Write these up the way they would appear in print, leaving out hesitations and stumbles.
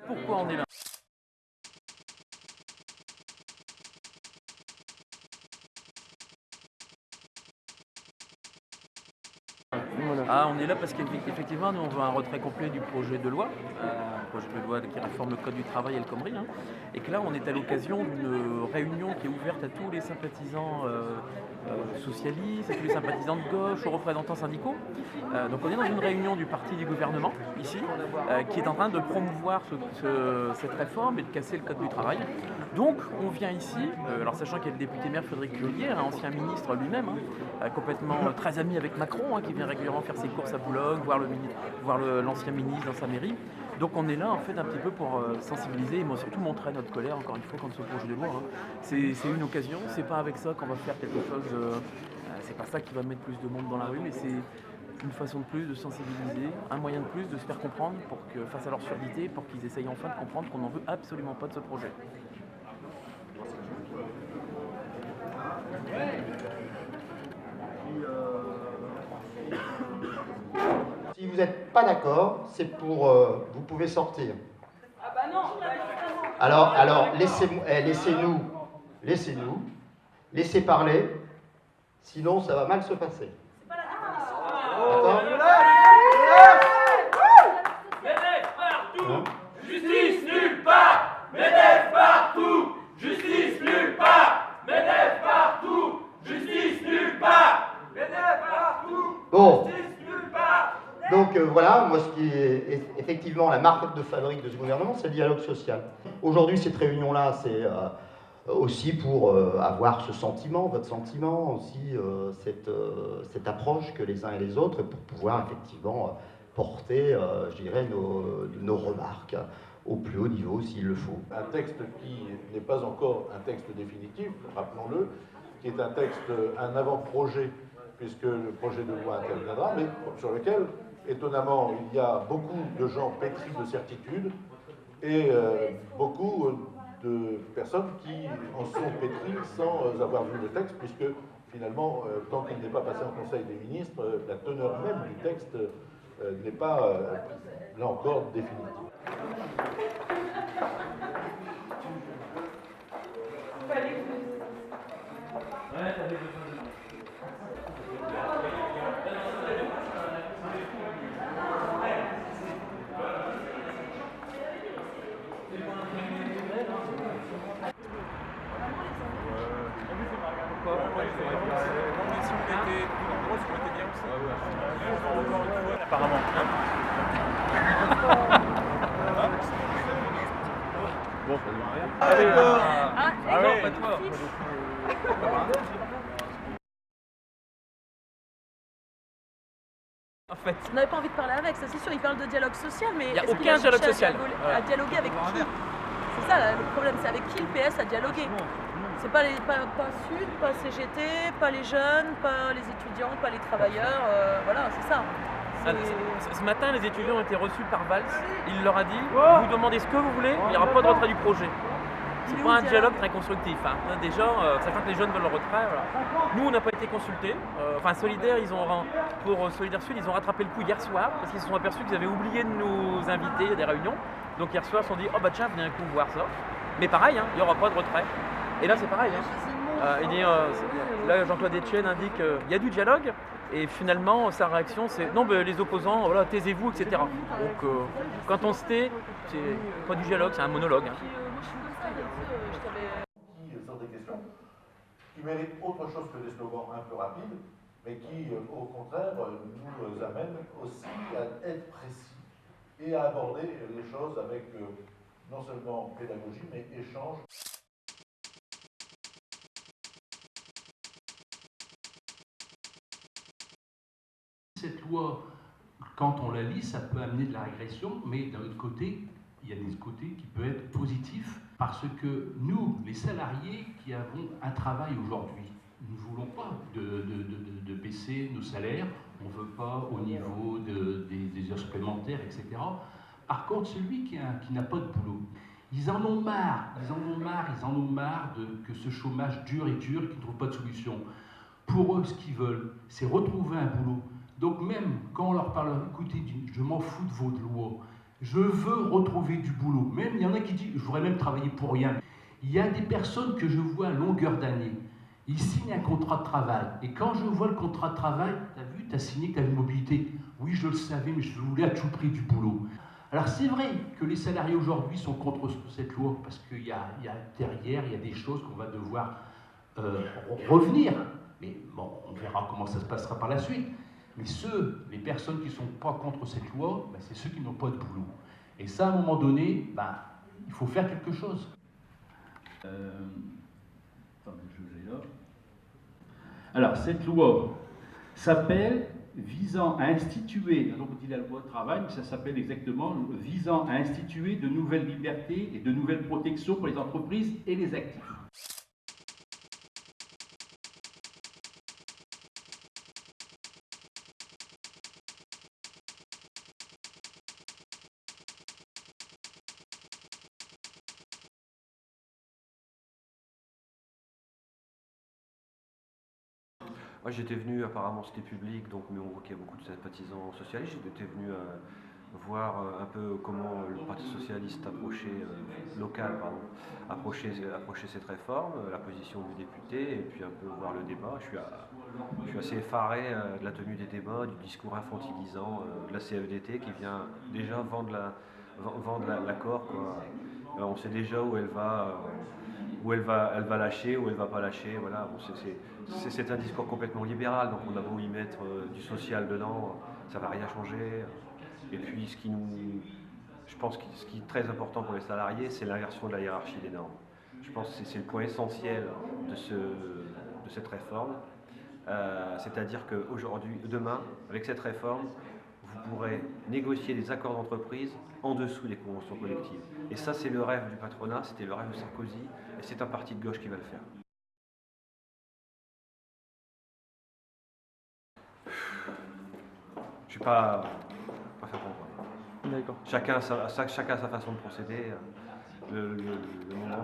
pourquoi on est là. Ah, on est là parce qu'effectivement, nous on veut un retrait complet du projet de loi, qui réforme le code du travail et le Khomri, hein, et que là on est à l'occasion d'une réunion qui est ouverte à tous les sympathisants socialistes, à tous les sympathisants de gauche, aux représentants syndicaux. Donc on est dans une réunion du parti du gouvernement, ici, qui est en train de promouvoir cette réforme et de casser le code du travail. Donc on vient ici, alors sachant qu'il y a le député maire Frédéric Cueillier, un ancien ministre lui-même, complètement très ami avec Macron, qui vient régulièrement faire ses courses à Boulogne, voir l'ancien ministre dans sa mairie. Donc on est là en fait un petit peu pour sensibiliser et surtout montrer notre colère encore une fois contre ce projet de loi. C'est une occasion, c'est pas avec ça qu'on va faire quelque chose, c'est pas ça qui va mettre plus de monde dans la rue, mais c'est une façon de plus de sensibiliser, un moyen de plus de se faire comprendre pour que face à leur surdité, pour qu'ils essayent enfin de comprendre qu'on n'en veut absolument pas de ce projet. Si vous n'êtes pas d'accord, c'est pour... vous pouvez sortir. Ah bah non. Alors laissez parler, sinon ça va mal se passer. D'accord ? MEDEF partout, justice nulle part. MEDEF partout, justice nulle part. MEDEF partout, justice nulle part. MEDEF partout, Bon. justice nulle part. Donc voilà, moi ce qui est effectivement la marque de fabrique de ce gouvernement, c'est le dialogue social. Aujourd'hui, cette réunion-là, c'est aussi pour avoir ce sentiment, votre sentiment, aussi cette approche que les uns et les autres, pour pouvoir effectivement porter, je dirais, nos remarques au plus haut niveau s'il le faut. Un texte qui n'est pas encore un texte définitif, rappelons-le, qui est un texte, un avant-projet, puisque le projet de loi interviendra, mais sur lequel, étonnamment, il y a beaucoup de gens pétris de certitudes et beaucoup de personnes qui en sont pétries sans avoir vu le texte, puisque finalement, tant qu'il n'est pas passé en Conseil des ministres, la teneur même du texte n'est pas, là encore, définitive. Apparemment. Bon, ça ne rien. Ah non, pas toi. En fait. On n'avait pas envie de parler avec, ça c'est sûr, il parle de dialogue social, mais Il n'y a est-ce qu'il aucun dialogue cherché social. à dialoguer avec qui? C'est ça le problème, c'est avec qui le PS a dialogué. C'est pas Sud, pas CGT, pas les jeunes, pas les étudiants, pas les travailleurs, voilà, c'est ça. Ce matin, les étudiants ont été reçus par Valls. Il leur a dit vous demandez ce que vous voulez, il n'y aura pas de retrait du projet. C'est pas un dialogue très constructif. Déjà, sachant que les jeunes veulent le retrait, voilà. Nous, on n'a pas été consultés. Solidaire, pour Solidaire Sud, ils ont rattrapé le coup hier soir parce qu'ils se sont aperçus qu'ils avaient oublié de nous inviter à des réunions. Donc hier soir, ils se sont dit oh bah tiens, venez un coup voir ça. Mais pareil, il n'y aura pas de retrait. Et là, c'est pareil. Là, Jean-Claude Etienne indique qu'il y a du dialogue. Et finalement, sa réaction, c'est non, les opposants, voilà, taisez-vous, etc. Donc, quand on se tait, c'est pas du dialogue, c'est un monologue. Qui sont des questions qui méritent autre chose que des slogans un peu rapides, mais qui, au contraire, nous amènent aussi à être précis et à aborder les choses avec non seulement pédagogie, mais échange. Cette loi, quand on la lit, ça peut amener de la régression, mais d'un autre côté, il y a des côtés qui peuvent être positifs, parce que nous, les salariés qui avons un travail aujourd'hui, nous ne voulons pas de baisser nos salaires, on ne veut pas au niveau des heures supplémentaires, etc. Par contre, celui qui n'a pas de boulot, ils en ont marre que ce chômage dure et dure, qu'ils ne trouvent pas de solution. Pour eux, ce qu'ils veulent, c'est retrouver un boulot. Donc même quand on leur parle, écoutez, je m'en fous de votre loi, Je veux retrouver du boulot. Même, il y en a qui disent, je voudrais même travailler pour rien. Il y a des personnes que je vois à longueur d'année. Ils signent un contrat de travail. Et quand je vois le contrat de travail, t'as vu, t'as signé que t'as une mobilité. Oui, je le savais, mais je voulais à tout prix du boulot. Alors c'est vrai que les salariés aujourd'hui sont contre cette loi, parce qu'il y a derrière, il y a des choses qu'on va devoir revenir. Mais bon, on verra comment ça se passera par la suite. Mais les personnes qui ne sont pas contre cette loi, ben, c'est ceux qui n'ont pas de boulot. Et ça, à un moment donné, ben, il faut faire quelque chose. Alors, cette loi s'appelle visant à instituer, donc on dit la loi de travail, mais ça s'appelle exactement visant à instituer de nouvelles libertés et de nouvelles protections pour les entreprises et les actifs. Moi j'étais venu, apparemment c'était public, donc, mais on voit qu'il y a beaucoup de sympathisants socialistes. J'étais venu voir un peu comment le Parti socialiste approchait cette réforme, la position du député, et puis un peu voir le débat. Je suis assez effaré de la tenue des débats, du discours infantilisant de la CFDT qui vient déjà vendre l'accord, quoi. On sait déjà où elle va lâcher, où elle va pas lâcher. Voilà. Bon, c'est un discours complètement libéral, donc on a beau y mettre du social dedans, ça va rien changer. Et puis je pense que ce qui est très important pour les salariés, c'est l'inversion de la hiérarchie des normes. Je pense que c'est le point essentiel de cette réforme. C'est-à-dire demain, avec cette réforme, vous pourrez négocier des accords d'entreprise en dessous des conventions collectives. Et ça, c'est le rêve du patronat, c'était le rêve de Sarkozy, et c'est un parti de gauche qui va le faire. Je ne suis pas faire comprendre. D'accord. Chacun a sa façon de procéder. Le moment,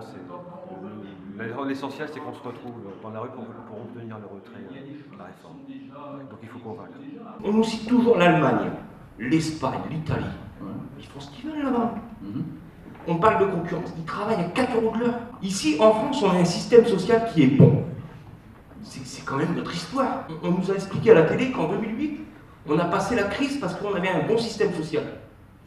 l'essentiel, c'est qu'on se retrouve dans la rue pour obtenir le retrait de la réforme. Donc il faut convaincre. On nous cite toujours l'Allemagne, l'Espagne, l'Italie. Ils font ce qu'ils veulent là-bas. On parle de concurrence. Ils travaillent à 4 € de l'heure. Ici, en France, on a un système social qui est bon. C'est quand même notre histoire. On nous a expliqué à la télé qu'en 2008, on a passé la crise parce qu'on avait un bon système social.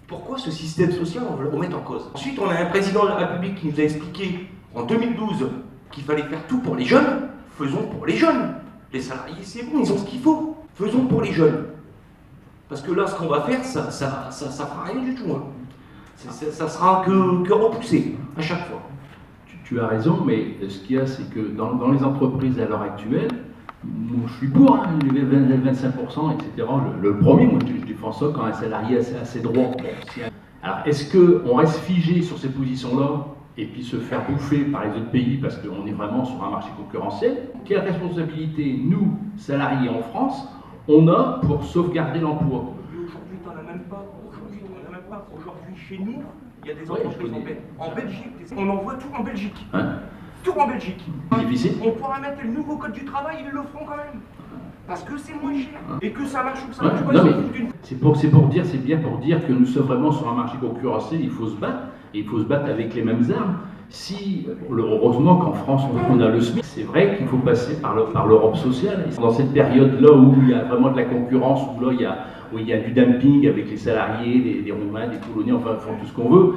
Pourquoi ce système social, on veut le remettre en cause? Ensuite, on a un président de la République qui nous a expliqué en 2012 qu'il fallait faire tout pour les jeunes. Faisons pour les jeunes. Les salariés, c'est bon, ils ont ce qu'il faut. Faisons pour les jeunes. Parce que là, ce qu'on va faire, ça fera rien du tout. Hein. Ça sera que repoussé, à chaque fois. Tu as raison, mais ce qu'il y a, c'est que dans les entreprises à l'heure actuelle, je suis pour, hein, les 25%, etc. Le premier, moi je défends ça quand un salarié a ses droits. Bon, alors, est-ce qu'on reste figé sur ces positions-là et puis se faire bouffer par les autres pays parce qu'on est vraiment sur un marché concurrentiel? Quelle responsabilité, nous, salariés en France, on a pour sauvegarder l'emploi? Aujourd'hui, t'en as même pas. Aujourd'hui, chez nous, il y a des entreprises en Belgique. On envoie tout en Belgique. Hein? Tout en Belgique. Difficile. On pourra mettre le nouveau code du travail, ils le feront quand même. Parce que c'est moins cher. Et que ça marche ou que ça marche pas. C'est bien pour dire que nous sommes vraiment sur un marché concurrentiel, il faut se battre. Et il faut se battre avec les mêmes armes. Heureusement qu'en France on a le SMIC, c'est vrai qu'il faut passer par l'Europe sociale. Et dans cette période-là où il y a vraiment de la concurrence, où il y a du dumping avec les salariés, des Roumains, des Polonais, enfin tout ce qu'on veut.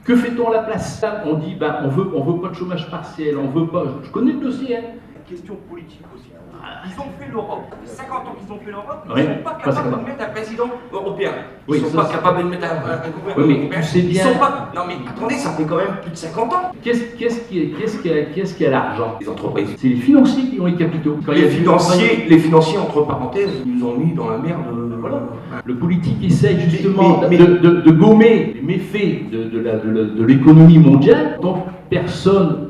Que fait-on à la place? Là, on dit on veut pas de chômage partiel, on veut pas. Je connais le dossier. Hein. Question politique aussi. Ils ont fait l'Europe. 50 ans qu'ils ont fait l'Europe, ils ne sont pas capables de mettre un président européen. Ils ne sont pas capables de mettre un gouvernement européen. Tu sais bien. Non mais attendez, ça fait quand même plus de 50 ans. Qu'est-ce qui a l'argent? Les entreprises. C'est les financiers qui ont les capitaux. Les financiers, entre parenthèses, ils nous ont mis dans la merde. Voilà. Le politique essaie justement de gommer les méfaits de l'économie mondiale, donc personne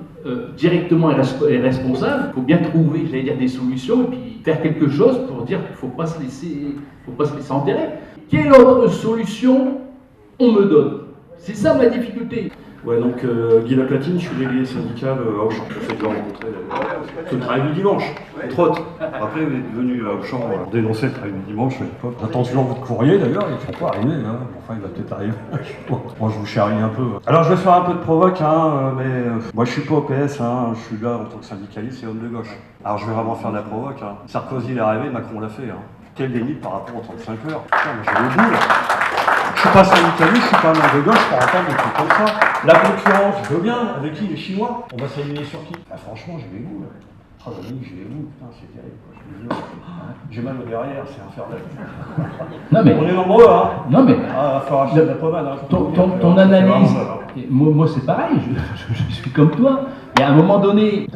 directement est responsable. Il faut bien trouver, j'allais dire, des solutions et puis faire quelque chose pour dire qu'il ne faut pas se laisser enterrer. Quelle autre solution on me donne? C'est ça ma difficulté. Ouais, donc Guy Laplatine, je suis délégué syndical à Auchan. On s'est déjà rencontré d'ailleurs. C'est le travail du dimanche, entre autres. Après, vous êtes venu à Auchan dénoncer le travail du dimanche à l'époque. J'attends toujours votre courrier d'ailleurs, il ne faut pas arriver. Hein. Enfin, il va peut-être arriver. Moi, je vous charrie un peu. Alors, je vais faire un peu de provoque, hein, mais moi, je suis pas au PS, hein, je suis là en tant que syndicaliste et homme de gauche. Alors, je vais vraiment faire de la provoque. Hein. Sarkozy l'a rêvé, Macron l'a fait. Hein. Quel déni par rapport aux 35 heures. Putain, mais j'ai le boule. Je suis pas syndicaliste, je suis pas un homme de gauche pour entendre des trucs comme ça. La concurrence, je veux bien. Avec qui? Les Chinois? On va s'aligner sur qui? Ah, franchement, j'ai les boules. Ah, j'ai les boules, putain, c'est terrible. J'ai mal au derrière, c'est infernal. Non, mais... On est nombreux, hein? Non, mais... Ah, il faut acheter de la pommade. Hein. Ton analyse, moi c'est pareil, je suis comme toi. Et à un moment donné,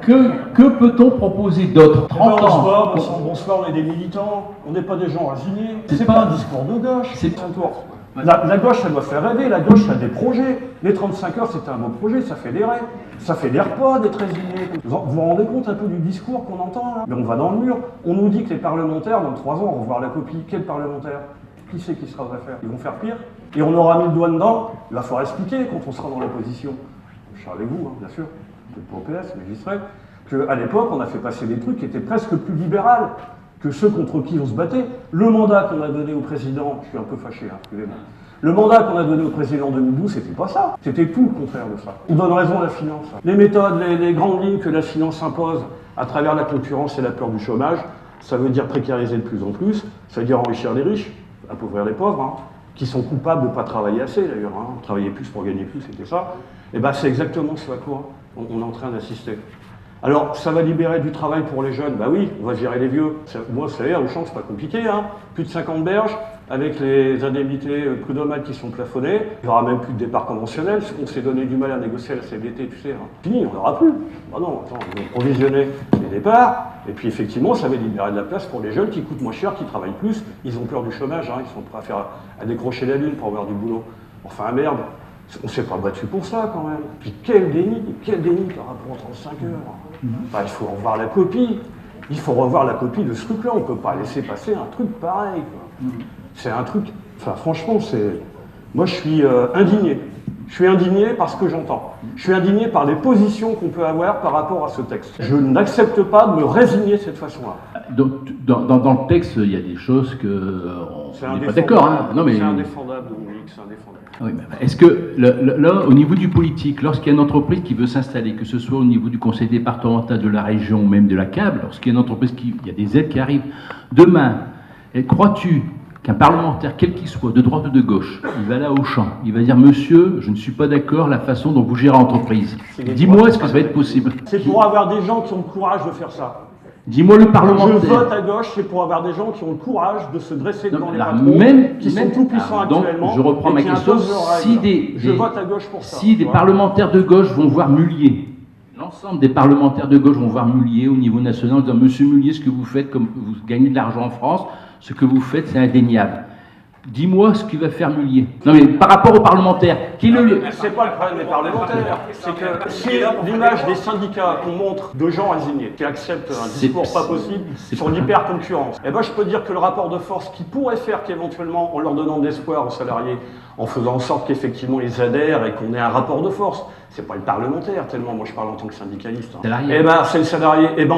que peut-on proposer d'autre? 30 ans. Bonsoir, on est des militants, on n'est pas des gens résignés. C'est pas un discours de gauche, c'est un tour. La gauche, elle doit faire rêver, la gauche, elle a des projets. Les 35 heures, c'était un beau projet, ça fait des rêves. Ça fait des repas d'être résigné. Vous vous rendez compte un peu du discours qu'on entend là? Mais on va dans le mur. On nous dit que les parlementaires, dans 3 ans, vont voir la copie. Quel parlementaire? Qui c'est qui sera réfère? Ils vont faire pire. Et on aura mis le doigt dedans. Il va falloir expliquer quand on sera dans l'opposition. Je suis avec vous, hein, bien sûr. Peut-être pas au PS, mais j'y serai. Qu'à l'époque, on a fait passer des trucs qui étaient presque plus libérales que ceux contre qui on se battait. Le mandat qu'on a donné au président, je suis un peu fâché, hein, excusez-moi. Le mandat qu'on a donné au président en 2012, c'était pas ça. C'était tout le contraire de ça. On donne raison à la finance. Les méthodes, les grandes lignes que la finance impose à travers la concurrence et la peur du chômage, ça veut dire précariser de plus en plus, ça veut dire enrichir les riches, appauvrir les pauvres, hein, qui sont coupables de ne pas travailler assez d'ailleurs, hein, travailler plus pour gagner plus, c'était ça. Et bien c'est exactement ce à quoi on est en train d'assister. Alors, ça va libérer du travail pour les jeunes. Bah oui, on va gérer les vieux. Moi, vous savez, à Auchan, c'est pas compliqué, hein. Plus de 50 berges, avec les indemnités prud'homales qui sont plafonnées. Il n'y aura même plus de départ conventionnel, parce qu'on s'est donné du mal à négocier à la CGT, tu sais. Hein. Fini, on n'aura plus. Ah non, attends, ils vont provisionner les départs. Et puis, effectivement, ça va libérer de la place pour les jeunes qui coûtent moins cher, qui travaillent plus. Ils ont peur du chômage, hein. Ils sont prêts à décrocher la lune pour avoir du boulot. Enfin, merde. On ne s'est pas battu pour ça, quand même. Puis quel déni par rapport aux 35 heures. Enfin, il faut revoir la copie. Il faut revoir la copie de ce truc-là. On ne peut pas laisser passer un truc pareil, quoi. C'est un truc... Enfin, franchement, c'est... Moi, je suis indigné. Je suis indigné par ce que j'entends. Je suis indigné par les positions qu'on peut avoir par rapport à ce texte. Je n'accepte pas de me résigner de cette façon-là. Donc, dans le texte, il y a des choses on n'est pas d'accord. Hein. C'est indéfendable, Dominique, c'est indéfendable. Oui, mais est-ce que, là, au niveau du politique, lorsqu'il y a une entreprise qui veut s'installer, que ce soit au niveau du conseil départemental de la région ou même de la CAB, lorsqu'il y a une entreprise il y a des aides qui arrivent, demain, crois-tu qu'un parlementaire, quel qu'il soit, de droite ou de gauche, il va là au champ, il va dire « Monsieur, je ne suis pas d'accord la façon dont vous gérez l'entreprise. Dis-moi, est-ce que ça va être possible ?» C'est pour avoir des gens qui ont le courage de faire ça. Dis-moi le parlementaire. Je vote à gauche, c'est pour avoir des gens qui ont le courage de se dresser devant les patrons, qui sont tout puissants actuellement. Je reprends ma question. Je vote à gauche pour ça. Si des parlementaires de gauche vont voir Mullier, l'ensemble des parlementaires de gauche vont voir Mullier au niveau national en disant « Monsieur Mullier, ce que vous faites, comme vous gagnez de l'argent en France, ce que vous faites, c'est indéniable. Dis-moi ce qu'il va faire Mullier. » Non mais par rapport aux parlementaires, c'est pas le problème des parlementaires, c'est que si l'image des syndicats qu'on montre de gens résignés, qui acceptent un discours pas possible sur l'hyper-concurrence, eh ben je peux dire que le rapport de force qui pourrait faire qu'éventuellement, en leur donnant de l'espoir aux salariés, en faisant en sorte qu'effectivement ils adhèrent et qu'on ait un rapport de force, c'est pas le parlementaire tellement, moi je parle en tant que syndicaliste. Hein. Eh ben c'est le salarié. Eh ben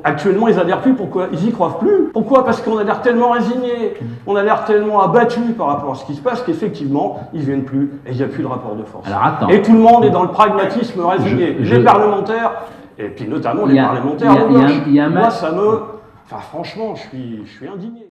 actuellement ils adhèrent plus, pourquoi? Ils y croient plus. Pourquoi? Parce qu'on a l'air tellement résigné, on a l'air tellement abattu par rapport à ce qui se passe qu'effectivement ils viennent plus et il n'y a plus de rapport de force. Et tout le monde est dans le pragmatisme résigné. Les parlementaires, et puis notamment les parlementaires de gauche. Moi ça me... Enfin franchement, je suis indigné.